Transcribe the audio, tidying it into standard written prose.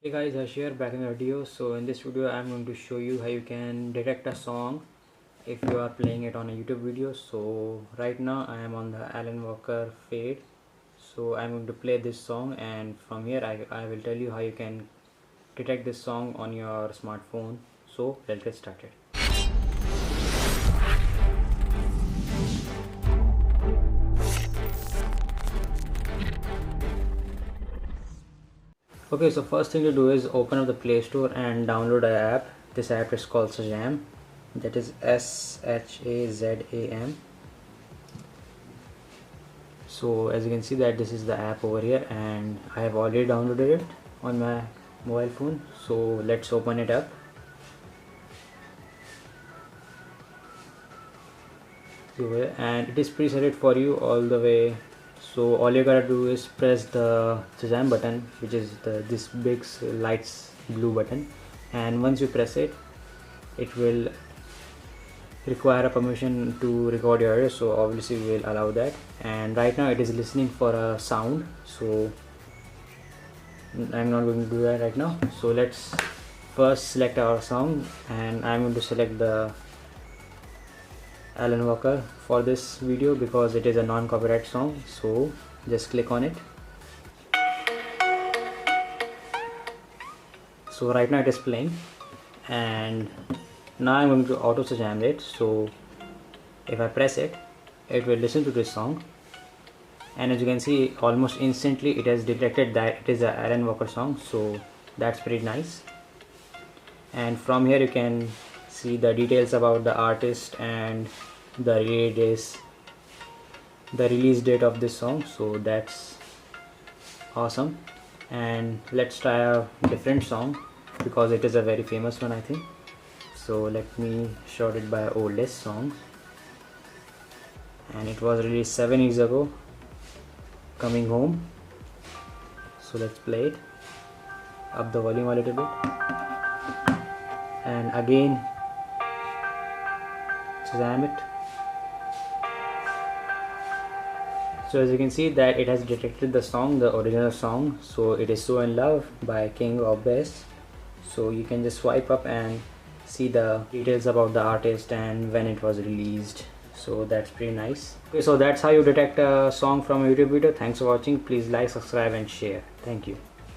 Hey guys, Ashir back in the video. So in this video I'm going to show you how you can detect a song if you are playing it on a YouTube video. So right now I am on the Alan Walker Fade. So I'm going to play this song, and from here I will tell you how you can detect this song on your smartphone. So let's get started. Okay, so first thing to do is open up the Play Store and download an app. This app is called Shazam. That is Shazam. So as you can see that this is the app over here, and I have already downloaded it on my mobile phone. So let's open it up. And it is preset for you all the way. So all you gotta do is press the Shazam button, which is this big lights blue button, and once you press it, it will require a permission to record your audio. So obviously we will allow that, and right now it is listening for a sound, so I'm not going to do that right now. So let's first select our song, and I'm going to select the Alan Walker for this video because it is a non-copyright song. So just click on it. So right now it is playing, and now I'm going to auto Shazam it. So if I press it, it will listen to this song, and as you can see, almost instantly it has detected that it is a Alan Walker song. So that's pretty nice. And from here you can see the details about the artist and the release date of this song. So that's awesome. And let's try a different song because it is a very famous one, I think. So let me short it by oldest song, and it was released 7 years ago, Coming Home. So let's play it. Up the volume a little bit, and again Shazam it. So as you can see that it has detected the song, the original song. So it is So In Love by King of Bass. So you can just swipe up and see the details about the artist and when it was released. So that's pretty nice. Okay, so that's how you detect a song from a YouTube video. Thanks for watching. Please like, subscribe and share. Thank you.